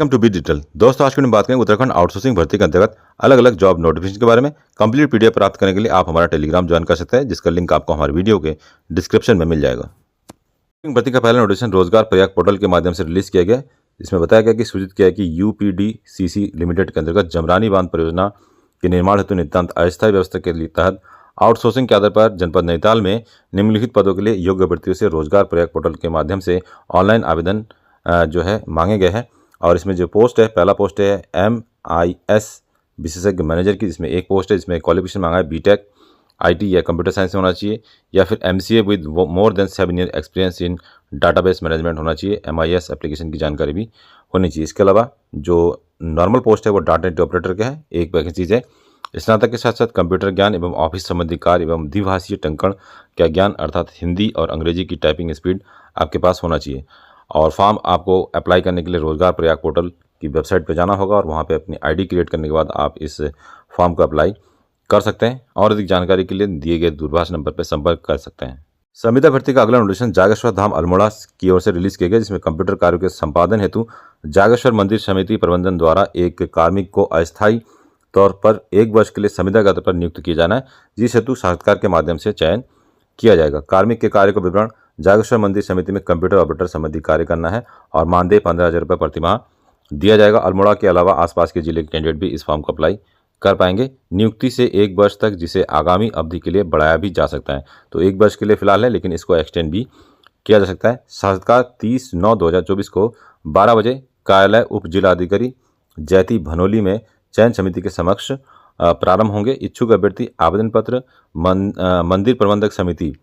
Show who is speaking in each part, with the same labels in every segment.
Speaker 1: Welcome to be digital. दोस्तों, आज की बात करेंगे उत्तराखंड आउटसोर्सिंग भर्ती के अंतर्गत अलग अलग जॉब नोटिफिकेशन के बारे में। कंप्लीट पीडीएफ प्राप्त करने के लिए आप हमारा टेलीग्राम ज्वाइन कर सकते हैं, जिसका लिंक आपको हमारे वीडियो के डिस्क्रिप्शन में मिल जाएगा। भर्ती का पहला नोटिफिकेशन रोजगार प्रयाग पोर्टल के माध्यम से रिलीज किया गया। इसमें बताया गया कि सूचित किया है कि यूपीडीसीसी लिमिटेड के अंतर्गत जमरानी बांध परियोजना के निर्माण हेतु नितांत अस्थायी व्यवस्था के तहत आउटसोर्सिंग के आधार पर जनपद नैनीताल में निम्नलिखित पदों के लिए योग्य अभ्यर्थियों से रोजगार प्रयाग पोर्टल के माध्यम से ऑनलाइन आवेदन जो है मांगे गए हैं। और इसमें जो पोस्ट है, पहला पोस्ट है MIS विशेषज्ञ मैनेजर की, जिसमें एक पोस्ट है जिसमें क्वालिफिकेशन मांगा है बीटेक IT या कंप्यूटर साइंस में होना चाहिए, या फिर MCA with more than 7 year experience in database management होना चाहिए। MIS एप्लीकेशन की जानकारी भी होनी चाहिए। इसके अलावा जो नॉर्मल पोस्ट है वो डाटा एंट्री ऑपरेटर का है, एक वैकेंसी है। स्नातक के साथ साथ कंप्यूटर ज्ञान एवं ऑफिस संबंधी कार्य एवं द्विभाषीय टंकण का ज्ञान अर्थात हिंदी और अंग्रेजी की टाइपिंग स्पीड आपके पास होना चाहिए। और फॉर्म आपको अप्लाई करने के लिए रोजगार प्रयाग पोर्टल की वेबसाइट पर जाना होगा और वहाँ पे अपनी ID क्रिएट करने के बाद आप इस फॉर्म को अप्लाई कर सकते हैं। और अधिक जानकारी के लिए दिए गए दूरभाष नंबर पर संपर्क कर सकते हैं। संविदा भर्ती का अगला नोटिफिकेशन जागेश्वर धाम अल्मोड़ा की ओर से रिलीज किया गया, जिसमें कंप्यूटर कार्यों के संपादन हेतु जागेश्वर मंदिर समिति प्रबंधन द्वारा एक कार्मिक को अस्थायी तौर पर 1 वर्ष के लिए संविदा के आधार पर नियुक्त किया जाना है, जिस हेतु साक्षात्कार के माध्यम से चयन किया जाएगा। कार्मिक के कार्य को विवरण जागेश्वर मंदिर समिति में कंप्यूटर ऑपरेटर संबंधी कार्य करना है और मानदेय 15,000 रुपये प्रतिमाह दिया जाएगा। अल्मोड़ा के अलावा आसपास के जिले के कैंडिडेट भी इस फॉर्म को अप्लाई कर पाएंगे। नियुक्ति से 1 वर्ष तक, जिसे आगामी अवधि के लिए बढ़ाया भी जा सकता है। तो 1 वर्ष के लिए फिलहाल है, लेकिन इसको एक्सटेंड भी किया जा सकता है। साक्षात्कार 30/9/2024 को 12 बजे कार्यालय उप जिलाधिकारी जैती भनोली में चयन समिति के समक्ष प्रारंभ होंगे। इच्छुक अभ्यर्थी आवेदन पत्र मंदिर प्रबंधक समिति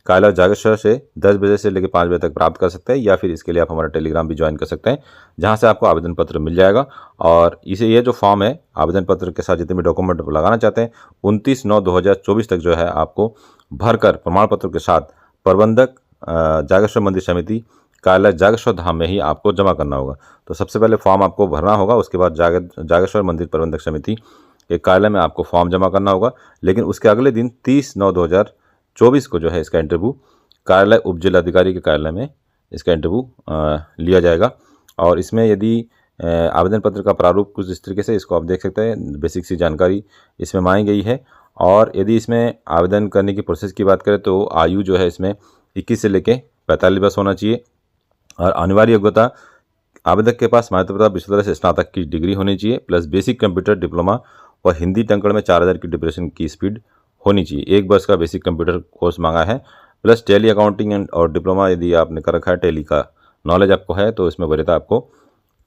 Speaker 1: कार्यालय जागेश्वर से 10 बजे से लेकर 5 बजे तक प्राप्त कर सकते हैं, या फिर इसके लिए आप हमारा टेलीग्राम भी ज्वाइन कर सकते हैं, जहां से आपको आवेदन पत्र मिल जाएगा। और ये जो फॉर्म है, आवेदन पत्र के साथ जितने भी डॉक्यूमेंट लगाना चाहते हैं 29/9/2024 तक जो है आपको भरकर प्रमाण पत्र के साथ प्रबंधक जागेश्वर मंदिर समिति कार्यालय जागेश्वर धाम में ही आपको जमा करना होगा। तो सबसे पहले फॉर्म आपको भरना होगा, उसके बाद जागेश्वर मंदिर प्रबंधक समिति के कार्यालय में आपको फॉर्म जमा करना होगा। लेकिन उसके अगले दिन 30/9/2024 को जो है इसका इंटरव्यू कार्यालय उप जिलाधिकारी के कार्यालय में इसका इंटरव्यू लिया जाएगा। और इसमें यदि आवेदन पत्र का प्रारूप कुछ इस तरीके से, इसको आप देख सकते हैं, बेसिक सी जानकारी इसमें मांगी गई है। और यदि इसमें आवेदन करने की प्रोसेस की बात करें तो आयु जो है इसमें 21 से लेकर 45 वर्ष होना चाहिए। और अनिवार्य योग्यता, आवेदक के पास मान्यता प्राप्त विश्वविद्यालय से स्नातक की डिग्री होनी चाहिए, प्लस बेसिक कंप्यूटर डिप्लोमा और हिंदी टंकण में 4000 की डिप्रेशन की स्पीड होनी चाहिए। 1 वर्ष का बेसिक कंप्यूटर कोर्स मांगा है, प्लस टैली अकाउंटिंग और डिप्लोमा यदि आपने कर रखा है, टैली का नॉलेज आपको है तो इसमें वरीयता आपको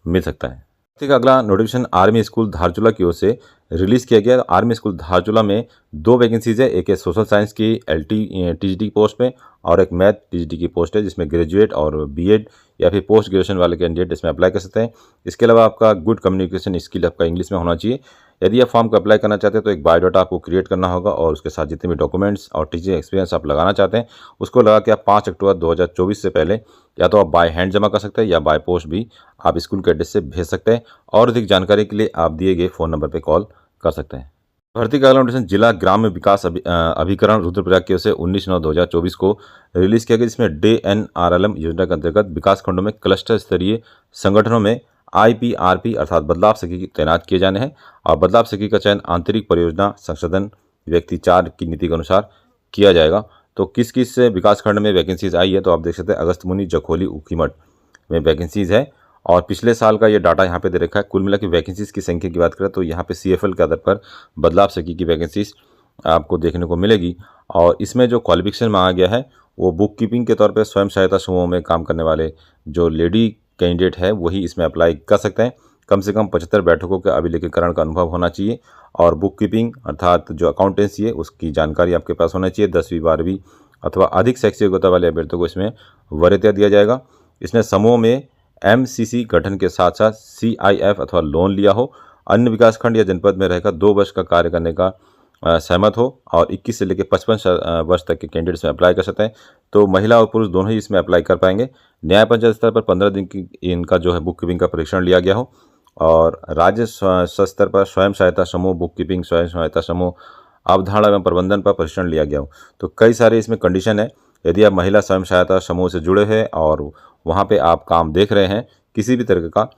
Speaker 1: मिल सकता है। ठीक है, अगला नोटिफिकेशन आर्मी स्कूल धारचूला की ओर से रिलीज किया गया। आर्मी स्कूल धारचूला में 2 वैकेंसीज है, एक है सोशल साइंस की TGT पोस्ट में और एक मैथ TGT की पोस्ट है, जिसमें ग्रेजुएट और BEd या फिर पोस्ट ग्रेजुएशन वाले कैंडिडेट इसमें अप्लाई कर सकते हैं। इसके अलावा आपका गुड कम्युनिकेशन स्किल आपका इंग्लिश में होना चाहिए। यदि आप फॉर्म को अप्लाई करना चाहते हैं तो एक बायोडाटा आपको क्रिएट करना होगा और उसके साथ जितने भी डॉक्यूमेंट्स और टीचिंग एक्सपीरियंस आप लगाना चाहते हैं उसको लगा के आप 5 अक्टूबर 2024 से पहले या तो आप बाय हैंड जमा कर सकते हैं या बाय पोस्ट भी आप स्कूल के एड्रेस से भेज सकते हैं। और अधिक जानकारी के लिए आप दिए गए फ़ोन नंबर पर कॉल कर सकते हैं। भर्ती का अगला नोटिफिकेशन जिला ग्राम्य विकास अभिकरण रुद्रप्रयाग की ओर से 19/9/2024 को रिलीज किया गया, जिसमें DNRLM योजना के अंतर्गत विकास खंडों में क्लस्टर स्तरीय संगठनों में IPRP अर्थात बदलाव सखी तैनात किए जाने हैं। और बदलाव सखी का चयन आंतरिक परियोजना संशोधन व्यक्ति 4 की नीति के अनुसार किया जाएगा। तो किस किस विकास खंड में वैकेंसीज आई है तो आप देख सकते हैं, अगस्त मुनि जखोली ऊखीमठ में वैकेंसीज है। और पिछले साल का ये डाटा यहाँ पे दे रखा है। कुल मिला के वैकेंसीज की संख्या की बात करें तो यहाँ पे CFL के आधार पर बदलाव सखी की वैकेंसीज आपको देखने को मिलेगी। और इसमें जो क्वालिफिकेशन मांगा गया है वो बुक कीपिंग के तौर पे स्वयं सहायता समूहों में काम करने वाले जो लेडी कैंडिडेट है वही इसमें अप्लाई कर सकते हैं। कम से कम 75 बैठकों के अभिलेखीकरण का अनुभव होना चाहिए और बुक कीपिंग अर्थात जो अकाउंटेंसी है उसकी जानकारी आपके पास होना चाहिए। 10वीं 12वीं अथवा अधिक शैक्षिक योग्यता वाले अभ्यर्थियों को इसमें वरीयता दिया जाएगा। इसने समूह में MCC गठन के साथ साथ CIF अथवा लोन लिया हो, अन्य विकासखंड या जनपद में रहकर 2 वर्ष का कार्य करने का सहमत हो और 21 से लेकर 55 वर्ष तक के कैंडिडेट्स में अप्लाई कर सकते हैं। तो महिला और पुरुष दोनों ही इसमें अप्लाई कर पाएंगे। न्याय पंचायत स्तर पर 15 दिन की इनका जो है बुक कीपिंग का परीक्षण लिया गया हो और राज्य स्तर पर स्वयं सहायता समूह बुक कीपिंग, स्वयं सहायता समूह अवधारणा एवं प्रबंधन पर परीक्षण लिया गया हो। तो कई सारे इसमें कंडीशन है। यदि आप महिला स्वयं सहायता समूह से जुड़े हैं और वहाँ पे आप काम देख रहे हैं किसी भी तरह का,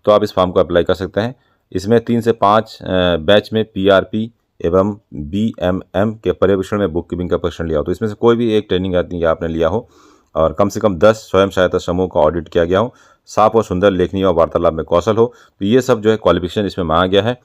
Speaker 1: तो आप इस फॉर्म को अप्लाई कर सकते हैं। इसमें 3 से 5 बैच में पीआरपी एवं बीएमएम के पर्यवेक्षण में बुक कीपिंग का प्रशिक्षण लिया हो। तो इसमें से कोई भी एक ट्रेनिंग आपने लिया हो और कम से कम 10 स्वयं सहायता समूह का ऑडिट किया गया हो, साफ और सुंदर लेखनी और वार्तालाप में कौशल हो, तो ये सब जो है क्वालिफिकेशन इसमें मांगा गया है।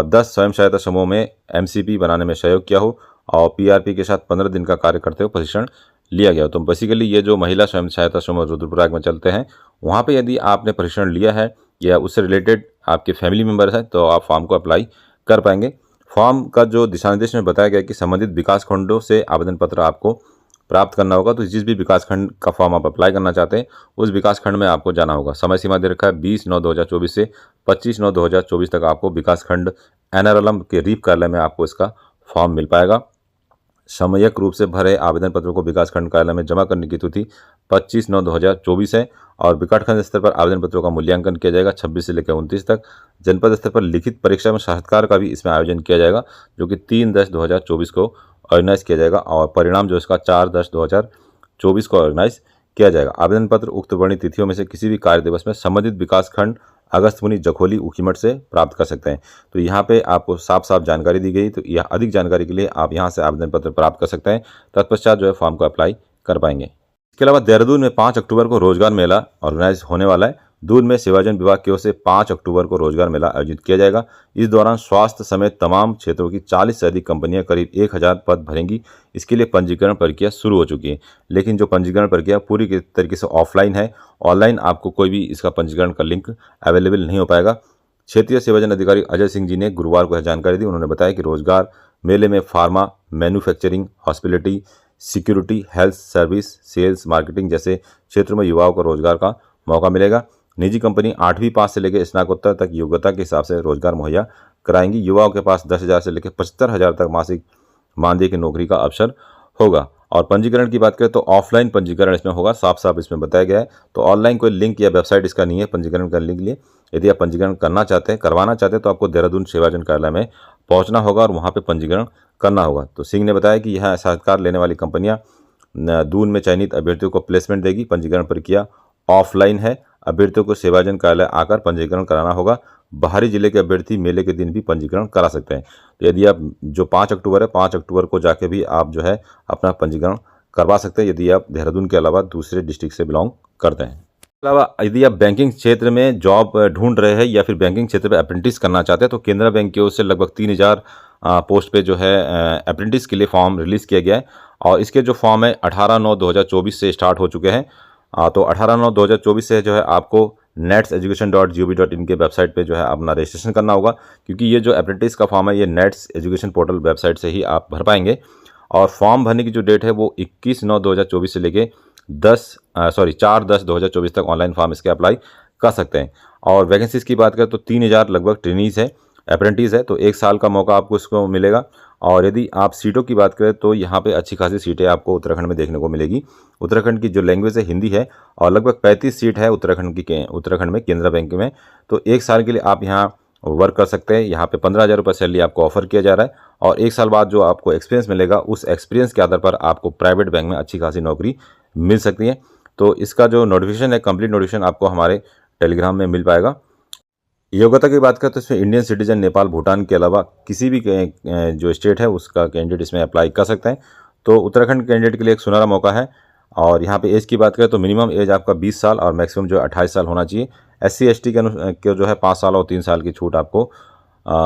Speaker 1: 10 स्वयं सहायता समूह में एमसीपी बनाने में सहयोग किया हो और पीआरपी के साथ 15 दिन का कार्य करते हुए प्रशिक्षण लिया गया हो। तो बेसिकली ये जो महिला स्वयं सहायता समूह रुद्रप्रयाग में चलते हैं, वहाँ पे यदि आपने प्रशिक्षण लिया है या उससे रिलेटेड आपके फैमिली मेम्बर हैं तो आप फॉर्म को अप्लाई कर पाएंगे। फॉर्म का जो दिशा निर्देश में बताया गया कि संबंधित विकास खंडों से आवेदन पत्र आपको प्राप्त करना होगा। तो जिस भी विकास खंड का फॉर्म आप अप्लाई करना चाहते हैं उस विकास खंड में आपको जाना होगा। समय सीमा दे रखा है 20/9/2024 से 25/9/2024 तक आपको विकास खंड एनआरएलएम के रीप कार्यालय में आपको इसका फॉर्म मिल पाएगा। सामयिक रूप से भरे आवेदन पत्रों को विकास खंड कार्यालय में जमा करने की तिथि 25/9/2024 है और विकासखंड स्तर पर आवेदन पत्रों का मूल्यांकन किया जाएगा 26 से लेकर 29 तक। जनपद स्तर पर लिखित परीक्षा में साक्षात्कार का भी इसमें आयोजन किया जाएगा जो कि 3/10/2024 को ऑर्गेनाइज किया जाएगा और परिणाम जो इसका 4/10/2024 को ऑर्गेनाइज किया जाएगा। आवेदन पत्र उक्त वर्णित तिथियों में से किसी भी कार्य दिवस में संबंधित विकास खंड अगस्तमुनि जखोली ऊखीमठ से प्राप्त कर सकते हैं। तो यहाँ पे आपको साफ जानकारी दी गई। तो यह अधिक जानकारी के लिए आप यहाँ से आवेदन पत्र प्राप्त कर सकते हैं। तत्पश्चात जो है फॉर्म को अप्लाई कर पाएंगे। इसके अलावा देहरादून में 5 अक्टूबर को रोजगार मेला ऑर्गेनाइज होने वाला है। दूध में सेवाजन विभाग की ओर से 5 अक्टूबर को रोजगार मेला आयोजित किया जाएगा। इस दौरान स्वास्थ्य समेत तमाम क्षेत्रों की 40 से अधिक कंपनियां करीब 1000 पद भरेंगी। इसके लिए पंजीकरण प्रक्रिया शुरू हो चुकी है, लेकिन जो पंजीकरण प्रक्रिया पूरी तरीके से ऑफलाइन है। ऑनलाइन आपको कोई भी इसका पंजीकरण का लिंक अवेलेबल नहीं हो पाएगा। क्षेत्रीय सेवाजन अधिकारी अजय सिंह जी ने गुरुवार को यह जानकारी दी। उन्होंने बताया कि रोजगार मेले में pharma, manufacturing, hospitality, security, health service, sales, marketing जैसे क्षेत्रों में युवाओं को रोजगार का मौका मिलेगा। निजी कंपनी 8वीं पास से लेकर स्नातकोत्तर तक योग्यता के हिसाब से रोजगार मुहैया कराएंगी। युवाओं के पास 10,000 से लेकर 75,000 तक मासिक मानदेय की नौकरी का अवसर होगा। और पंजीकरण की बात करें तो ऑफलाइन पंजीकरण इसमें होगा, साफ इसमें बताया गया है। तो ऑनलाइन कोई लिंक या वेबसाइट इसका नहीं है पंजीकरण का लिंक लिए। यदि आप पंजीकरण करवाना चाहते हैं तो आपको देहरादून सेवाजन कार्यालय में पहुंचना होगा और वहां पे पंजीकरण करना होगा। तो सिंह ने बताया कि यह साक्षात्कार लेने वाली कंपनियां दून में चयनित अभ्यर्थियों को प्लेसमेंट देगी। पंजीकरण प्रक्रिया ऑफलाइन है। अभ्यर्थियों को सेवाजन कार्यालय आकर पंजीकरण कराना होगा। बाहरी जिले के अभ्यर्थी मेले के दिन भी पंजीकरण करा सकते हैं। तो यदि आप जो 5 अक्टूबर है 5 अक्टूबर को जाके भी आप जो है अपना पंजीकरण करवा सकते हैं यदि आप देहरादून के अलावा दूसरे डिस्ट्रिक्ट से बिलोंग करते हैं। इसके अलावा यदि आप बैंकिंग क्षेत्र में जॉब ढूंढ रहे हैं या फिर बैंकिंग क्षेत्र में अप्रेंटिस करना चाहते हैं तो केनरा बैंक की ओर से लगभग 3000 पोस्ट पे जो है अप्रेंटिस के लिए फॉर्म रिलीज़ किया गया है और इसके जो फॉर्म है 18/9/2024 से स्टार्ट हो चुके हैं। तो 18/9/2024 से जो है आपको netseducation.gov.in के वेबसाइट पे जो है अपना रजिस्ट्रेशन करना होगा, क्योंकि ये जो अप्रेंटिस का फॉर्म है ये नेट्स एजुकेशन पोर्टल वेबसाइट से ही आप भर पाएंगे। और फॉर्म भरने की जो डेट है वो 21/9/2024 से लेके 4/10/2024 तक ऑनलाइन फॉर्म इसके अप्लाई कर सकते हैं। और वैकेंसीज की बात करें तो 3000 लगभग ट्रेनीज है, अप्रेंटिस है, तो 1 साल का मौका आपको इसको मिलेगा। और यदि आप सीटों की बात करें तो यहाँ पे अच्छी खासी सीटें आपको उत्तराखंड में देखने को मिलेगी। उत्तराखंड की जो लैंग्वेज है हिंदी है और लगभग 35 सीट है उत्तराखंड में केनरा बैंक में। तो 1 साल के लिए आप यहाँ वर्क कर सकते हैं। यहाँ पे 15,000 रुपये सैलरी आपको ऑफर किया जा रहा है और 1 साल बाद जो आपको एक्सपीरियंस मिलेगा उस एक्सपीरियंस के आधार पर आपको प्राइवेट बैंक में अच्छी खासी नौकरी मिल सकती है। तो इसका जो नोटिफिकेशन है, कंप्लीट नोटिफिकेशन आपको हमारे टेलीग्राम में मिल पाएगा। योग्यता की बात करें तो इसमें इंडियन सिटीजन, नेपाल, भूटान के अलावा किसी भी जो स्टेट है उसका कैंडिडेट इसमें अप्लाई कर सकते हैं। तो उत्तराखंड कैंडिडेट के लिए एक सुनहरा मौका है। और यहाँ पे एज की बात करें तो मिनिमम एज आपका 20 साल और मैक्सिमम जो 28 साल होना चाहिए। SC ST के जो है 5 साल और 3 साल की छूट आपको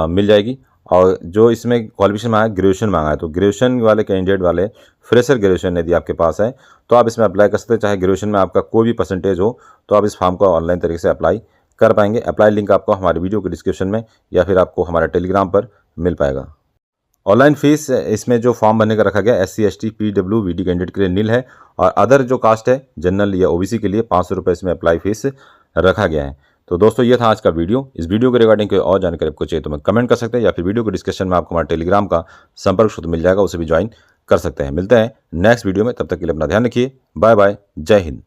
Speaker 1: मिल जाएगी। और जो इसमें क्वालिफिकेशन मांगा है, ग्रेजुएशन मांगा है, तो ग्रेजुएशन वाले कैंडिडेट वाले फ्रेशर ग्रेजुएशन यदि आपके पास है तो आप इसमें अप्लाई कर सकते हैं। चाहे ग्रेजुएशन में आपका कोई भी परसेंटेज हो तो आप इस फॉर्म को ऑनलाइन तरीके से अप्लाई कर पाएंगे। अप्लाई लिंक आपको हमारे वीडियो के डिस्क्रिप्शन में या फिर आपको हमारे टेलीग्राम पर मिल पाएगा। ऑनलाइन फीस इसमें जो फॉर्म भरने का रखा गया SC ST PW VD candidate के लिए नील है और अदर जो कास्ट है जनरल या OBC के लिए 500 रुपये इसमें अप्लाई फीस रखा गया है। तो दोस्तों ये था आज का वीडियो। इस वीडियो के रिगार्डिंग कोई और जानकारी आपको चाहिए तो मैं कमेंट कर सकते हैं या फिर वीडियो के डिस्क्रिप्शन में आपको हमारे टेलीग्राम का संपर्क सूत्र मिल जाएगा, उसे भी ज्वाइन कर सकते हैं। मिलते हैं नेक्स्ट वीडियो में, तब तक के लिए अपना ध्यान रखिए। बाय बाय, जय हिंद।